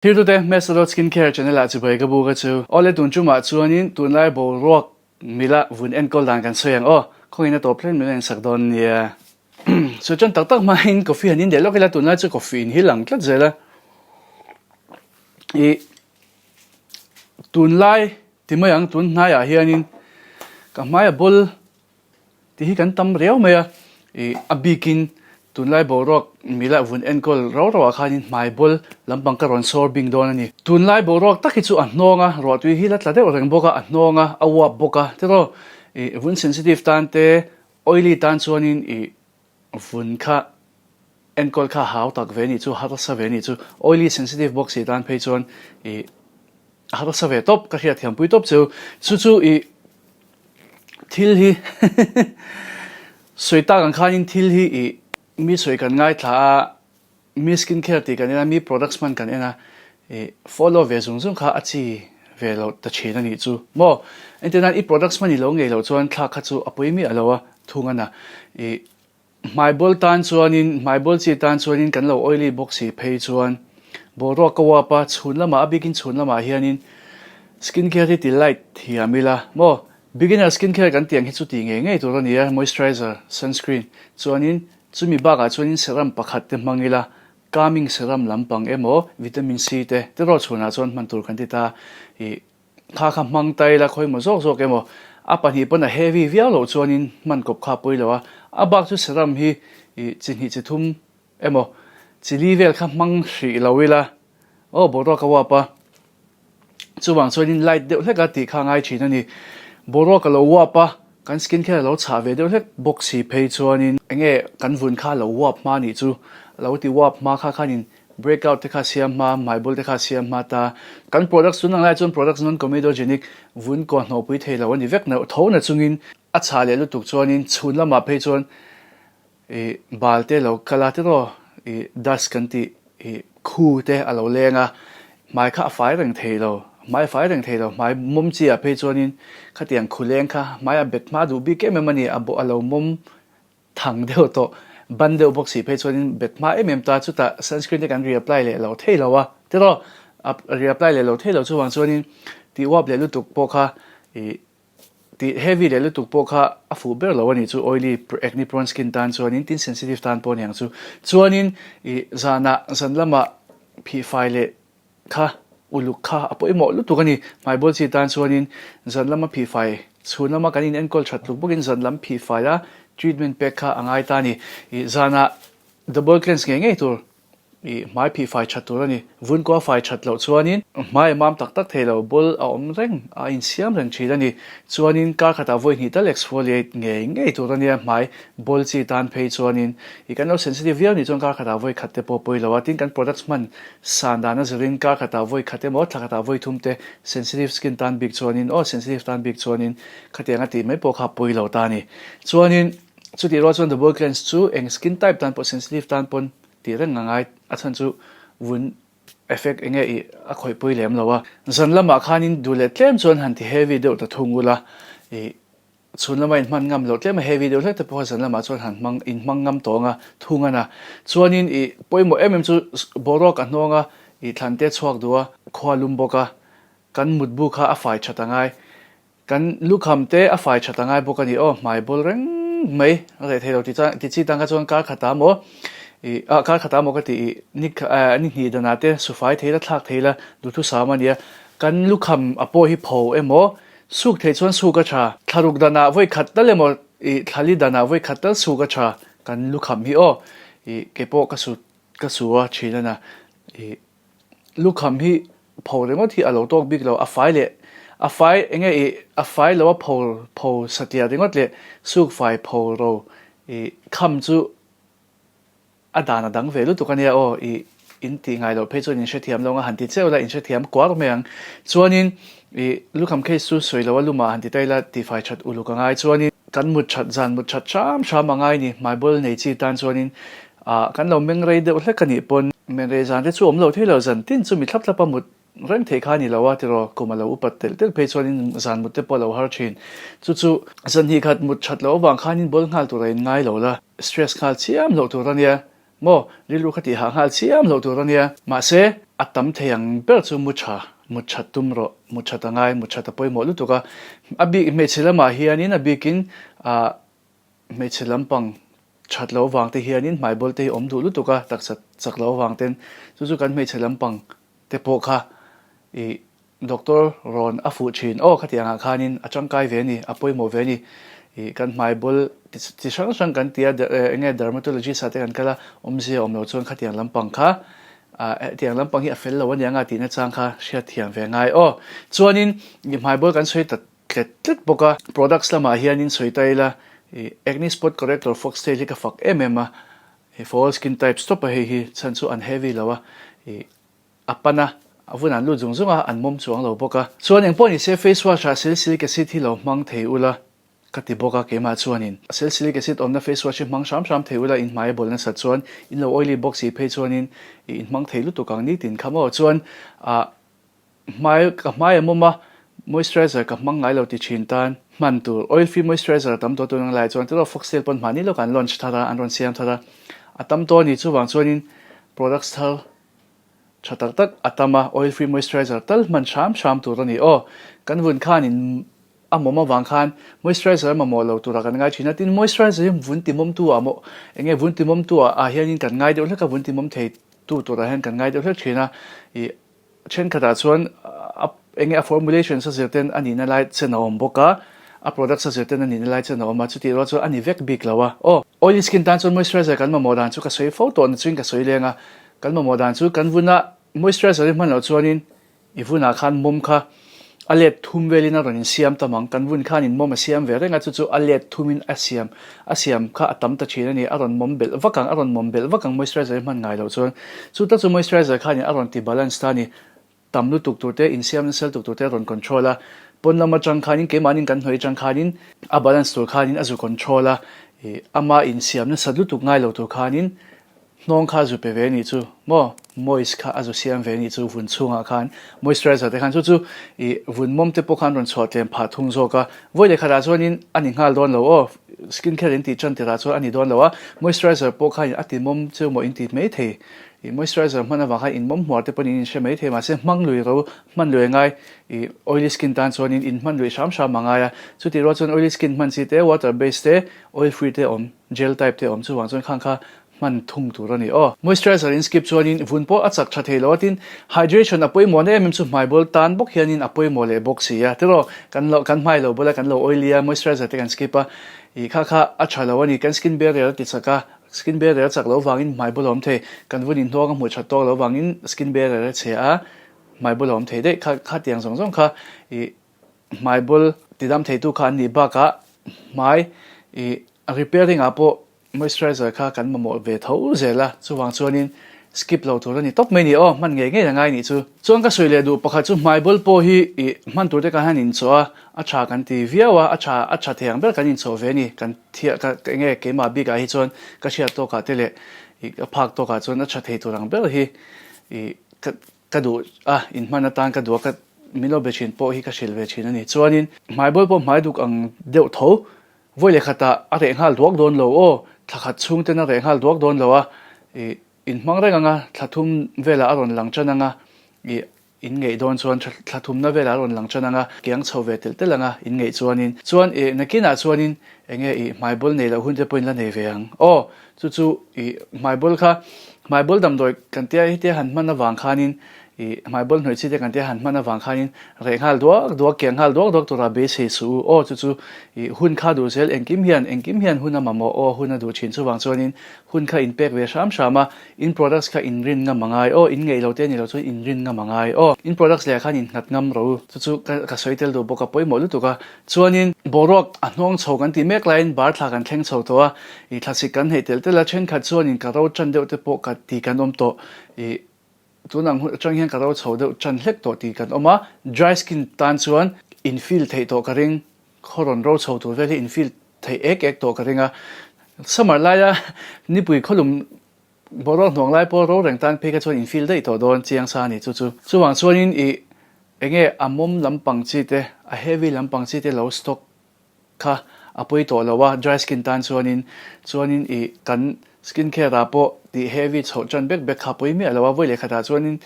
Here today, Mesodot Skincare channel at Zibai Gabuga to Ole Tunchuma Chuanin, Tunlai Bo Rock, Mila, Vun Enkol Dangan Soyang, oh, Coin at Oplan Milan Sardon, yeah. So John Tatak Mahin, coffee and in the local Tunai coffee in Hilang, Cladzella. Tunlai, Timayang, Tunaya, Hianin, Kamaya Bull, Tihikan Tam Real Mea, a beacon. Tunlai Bo Rock Mila Vun Enkol Raw Kanin My Bull Lampang Karon Sorbing Donani Tunlai Bo Rock Takitsu Anonga Rotwi Hilat Lade or Boka Anonga Awa Boka Tero Vun sensitive tante oily tansuanin Vun Ka Enkol Ka How Tak Veni to Hatasa Veni to oily sensitive boxy tan patron Hatasa top Kahiat Yampui top so Sutu Till he Soitagan Kanin till he mi soi kan ngai tha mi skincare ti kan mi products man kan ena follow ve zung zung kha achi ve lo ta chena ni chu mo internet I products man ni lo ngei lo chuan thla kha chu apoi mi alowa thunga na my bol tan chuan in my bol chi tan chuan in kan lo oily boxy phei chuan bo ro ka wa pa chhun lama bikin chhun lama hianin skincare ti light hi amila mo beginner skincare kan tiang hi chu ti nge to ro nia moisturizer sunscreen chuan in Chumi baga chuanin serum pakhat te mangila calming serum lampang emo vitamin C te ro chuna chuan mantur kan ti ta kha mang tai la khoi mo zok zok emo apa hi pona heavy vialo chuanin man kop kha poilawa abak chu serum hi chinhi chithum emo chili vel kha mang hri lawila o boro ka wa pa chuwang chuanin light de hleka ti kha ngai thina ni boro ka lo wa pa kan skincare lo cha ve de hlek boxy phei chuanin enge kan vun kha lo wap ma ni chu lo ti wap ma kha khanin breakout te kha siam ma my bol te kha siam ma ta kan products nun lai chun products non comedogenic vun ko no pui thei lo ni vek na thona chungin a cha le lu tuk chuanin chhun lama phei chuan balte lo kala te ro das kan ti khu te alo lenga mai kha fai reng thei lo mai fai reng thei lo mai mum chi a phei chuanin khatiang khuleng kha mai a bet ma du bi ke me mani abo alo mum thang deu to ban deu boxy phei chuanin bet ma ta chu ta sunscreen te kan reapply le lo thei lo wa te ro reapply le lo thei lo chuwang chuanin ti wap le lu tuk po kha ti heavy le lu tuk po kha a fu ber lo ani chu oily acne prone skin tan chuanin tin sensitive tan po niang chu chuanin zana zanlama phi file kha uluk kha apoi mo lu tukani my bol chi tan chuanin zanlama phi file chunama kanin enkol thatluk bokin zanlam phi file treatment pack kha angai tani zana double cleanse nge tur mai P5 chaturani vun ko 5 chatlo chuanin mai mam tak tak thelo bol a om reng a in siam reng thilani chuanin ka khata voi ni tal exfoliate nge turani mai bol chi tan phei chuanin ikano sensitive vial ni chong ka khata voi khatte po poi lawatin kan products man sandana zrin ka khata voi khate mo thakata voi thumte sensitive skin tan big chuanin o sensitive tan big chuanin khate nga ti mai po kha poi lo tani chuanin chuti ro chuan double cleanse chu eng skin type tan po sensitive tan pon ti reng ngai athan chu vun effect enge a khoi poi lem lawa zanlama khanin dule tlem chon han ti heavy de ta thungula chunlama in man ngam lo tlem heavy de hlek te po zanlama chon han mang in mang ngam tonga thunga na chuanin poimo chu borok anonga thlante chuak duwa khwalum boka kan mutbu kha a fai chatangai kan lukhamte a fai chatangai bokani o mai bol reng mai re thelo ti chi tanga chon ka khata mo ka khata mo ka ti ni ni danate sufai thela thak thela dutu samania kan lukham apo hi pho emo suk the chon suka cha tharuk dana voi khatal emo thali dana voi khatal suka cha kan lukham hi o kepo ka suwa china na lukham hi pho remo thi alo tok big lo a fai enge a fai lo pho satia ringot le suk fai pho ro kham chu adana dang velu tukania o in ti ngai lo phei chuan in hrethiam longa han ti cheu la in hrethiam kwar meang chuanin lukham case su soilo luma han ti taila ti fai that uluka ngai chuanin kan mut that zan mut that cham angai ni my bol nei chi tan chuanin kan lo meng rei de hlekani pon men re zan te chu om lo thelo zan tin chu mi thlap thlapa mut reng thei khani lawa tero kumalo upat tel phei chuanin zan mut te polo har thin chu zan hi khat mut that lo wang khanin bol ngal tu rein ngai lo la stress khal chiam lo tu rania mo rilu khati hal siam lo tur ania ma se atam theyang ber chu mucha tumro mucha tangai mucha tapoi mo lu tuka abi me chilama hianin abikin a me chilampang chatlo wangte hianin maibol te om du lu tuka taksat chaklo wangten chu kan me chilampang te po kha i doctor ron afu chin khatianga khanin achangkai ve ni apoi mo ve ni i kan maibol ti sang kan tia enge dermatology sa te kan kala omze omlo chon khatiang lampang kha tiang lampang hi a fel lo ania nga ti na chang kha sia thiam ve ngai chuanin ni maibol kan soi tat tlet boka products lama hianin soitaila acne spot corrector foxtail ka fak mm for skin type stop hi chan chu an heavy lawa apana avunan lu zungzunga an mom chuang lo boka chuan eng pawni se face wash a salicylic acid hi lo mang thei ula kati boka kema chuanin salicylic acid on the face wash mang sham thei ula in mai bol na sa chuan in lo oily box hi phe chuanin in mang thei lu tu kang ni tin khamo chuan mai moma moisturizer ka mang ngai lo ti chin tan man tur oil free moisturizer tam to nang lai chuan to foxtail pon mani lo kan launch thara an ron siam thara atam to ni chuwang chuanin products thal chatak tak atama oil free moisturizer tal man sham tur ani kan vun khan in amoma wang khan moisturizer ma mo lo tura kan ngai china tin moisturizer vun ti mom tu amo enge vun ti mom tu a hianin kan ngai de ka vun ti mom thei tu tura hen kan ngai de china I chen khata chuan enge a formulation sa certain ani na lai chena om boka a product sa certain ani na lai chena om ma chuti ro chu ani vek big lawa oily skin tan chuan moisturizer kan ma mo dan chu ka soi photo na chuin ka soi lenga kan ma mo dan chu kan vuna moisturizer man lo chuanin I vuna khan mom kha alet thum velina ronin siam tamang kan vun khan in mom siam ve renga chu alet thumin asiam kha atam ta china ni aron mom bel vakang moisturizer man ngai lo chuan chu ta chu moisturizer khan in aron ti balance ta ni tamlu tuk turte in siam sel tuk turte ron controller pon lama chang khanin ke manin kan hoi chang khanin a balance tur khanin azu controller ama in siam na sadlu tuk ngai lo tur khanin nong kha zu pe ve ni chu moist kha azu siam ve ni chu vun chunga khan moisturizer te khan chu vun mom te po khan ron chotlem pha thung zo ka voile khara chuanin ani ngal don lo skin care in ti chan te ra chu ani don lo moisturizer po khan ati mom chu mo in ti me the moisturizer mana wa in mom hmar te panin she mai the ma se mang lui ro man lui ngai oily skin tan chuanin in man lui sham mangaya chuti ro chon oily skin man si te water based te oil free te gel type te chu wang chon khang kha man thung tur ani moisturizer in skip chuanin vun po achak tha thelo tin hydration apoi mo ne chu mai bol tan bok hianin apoi mo le box ya tero kan mai lo bola kan lo oily moisturizer te kan skip kha acha lo ani kan skin barrier ti chaka skin barrier chak lo wangin mai bolom the kan vunin hnong mu that to lo wangin skin barrier che a mai bolom the de kha tiang song kha mai bol tidam thei tu khan ni ba ka mai repairing apo moisturizer kha kan mo ve tho zela chuwang chuanin skip lo tur ani top mai ni man ngai ni chu chuang ka soile du pakha chu mai bol po hi man tur te ka hanin choa acha kan ti viawa acha theng ber kan in cho ve ni kan thia ka nge ke ma bi ga hi chon ka sia to ka tele phak to ka chon acha thei turang ber hi ka du in man tan ka du ka milo bechin po hi ka shil ve chin ani chuanin mai bol po mai duk ang deu tho voile khata are hal duak don lo thakhat chung te na re hal duak don lo in mang renga nga thlathum vela aron langchana nga in ngei don chuan thlathum na vela aron langchana nga kyang chhowe telanga in ngei chuanin nakina chuanin enge mai bol nei lo hunte point la nei veang chu mai bol dam doi kan tia hi te han man awang khanin mai bol noi chi te kan te han man awang khanin re hal duak kyang hal duak tura be se su chu hun kha du sel engkim hian hun amamo hun du chin chu wang chuanin hun kha in pek ve shama in products kha in rin nga mangai in ngei lo te ni lo chu in rin nga mangai in products le khan in ngat ngam ro chu ka soitel do boka poi mo lu tu ka chuanin borok anong chho kan ti mek line bar thla kan thleng chho to thlasik kan heitel tela chen kha chuanin ka ro chan deu te po ka ti kan om to tunang chang hian ka ro chho deu chan hlek to ti kan oma dry skin tan chuan infill thei to ka ring khoron ro chho tu veli infill thei ek to ka ringa summer laya ni pui kholum borok nong lai po ro reng tan pe ka chuan infill dei to don chiang sa ni chu wang chuanin enge amom lampang chi te a heavy lampang chi te low stock kha apoi to lawa dry skin tan chuanin kan skincare rapo ti heavy chho chan bek kha poi mi alawa voi le khata chuanin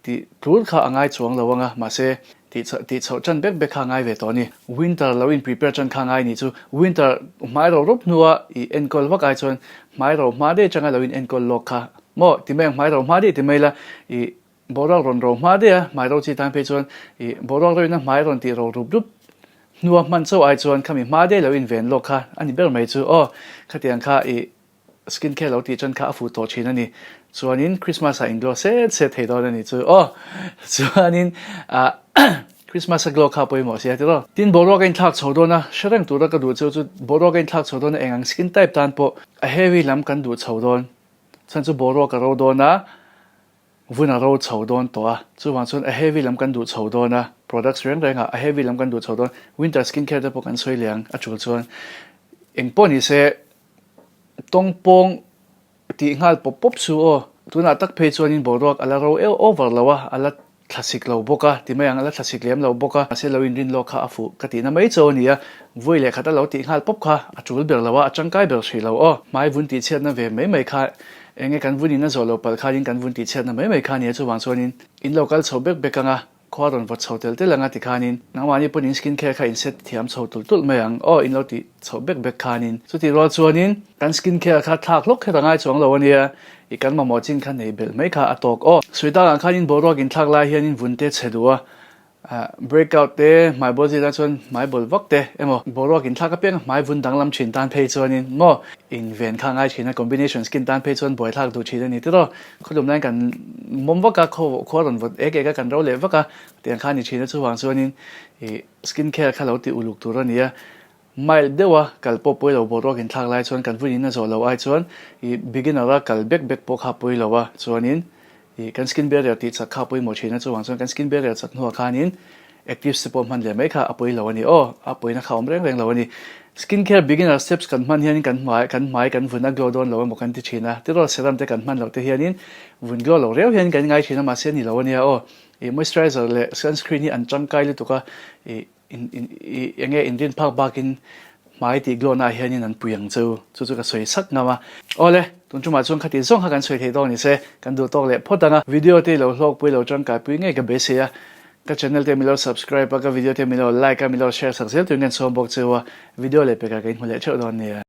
ti tur kha angai chuang lawanga ma se ti chho chan bek kha ngai ve to ni winter lo in prepare chan kha ngai ni chu winter mai ro rop nuwa I enkol wa kai chuan mai ro ma de changa lo in enkol lok kha mo ti meng mai ro ma de ti mela borak ron ro ma de mai ro chi tan pe chuan borak ro na mai ron ti ro rup nuwa man so ai chuan khami ma de lo in ven lok kha ani ber mai chu khatiang kha skincare lo ti chan kha fu to chin ani chuanin Christmas a inglo se thei do ani chu chuanin Christmas a glow kha poi mo sia tiro tin borak in thak chodo na sharang tu ra ka du chu borak in thak chodo na engang skin type tan po a heavy lam kan du chodon chan chu borak ka ro do na vuna ro chodon to chu wang chun a heavy lam kan du chodon na products reng renga a heavy lam kan du chodon winter skincare te po kan soi liang a chul chuan engpo ni se tongpong ti ngal pop su tuna tak phe chuanin borak ala ro over lawa ala classic lo boka ti mai ala classic lem lo boka se lo in rin lo kha afu kati na mai chonia voi le khata lo ti ngal pop kha achul ber lawa achangkai ber shi lo mai vun ti chet na ve mai kha enge kan vun in zo lo pal kha rin kan vun ti chet na mai kha ni chu wang chuanin in local chobek bekanga khwaron wat chotel te langa ti khanin nawani ponin skincare kha inset thiam chotul tul mayang in lo ti chobek bek khanin chuti ro chuanin kan skincare kha thak lok khe rangai chong lo ania ikan ma mochin khan nei bel mai kha atok suida ang khanin borok in thak lai hianin vunte chhedua breakout te mai body da chon mai bol vak te emo borok in thak apeng mai vun danglam chin tan phei chuanin mo in ven kha ngai china combination skin tan phei chon boi thak du china ni tiro khulum nan kan mom waka khoron vot eka kan ro le waka tiang khani china chu wang chuanin skincare kha lo ti uluk turania mail dewa kalpo poi lo borok in thak lai chuan kan vunin na zo lo ai chuan beginner ra kal bek po kha poi lo wa chuanin kan skin barrier ti cha kha poi mo china chu wang chuan kan skin barrier chak nuwa khanin active support man le mai kha apoi lo ani apoi na khawm reng lo ani skincare beginner steps kan man hianin kan vuna glow don lo mo kan ti china tiro serum te kan man lo te hianin vun glow lo reu hian kan ngai china ma se ni lo ani moisturizer le sunscreen ni an changkai le tuka enge Indian park bakin mai ti glow na hianin an puyang chu ka soi sak ngama ole tun chuma chung khati zong ha kan soi thei do ni se kan du tok le photanga video te lo hlok pui lo chang ka pui nge ka bese ya ka channel te milo subscribe ka video te milo like ka milo share sak zel tu ngen som bok chewa video le pe ka kain hule chho don ne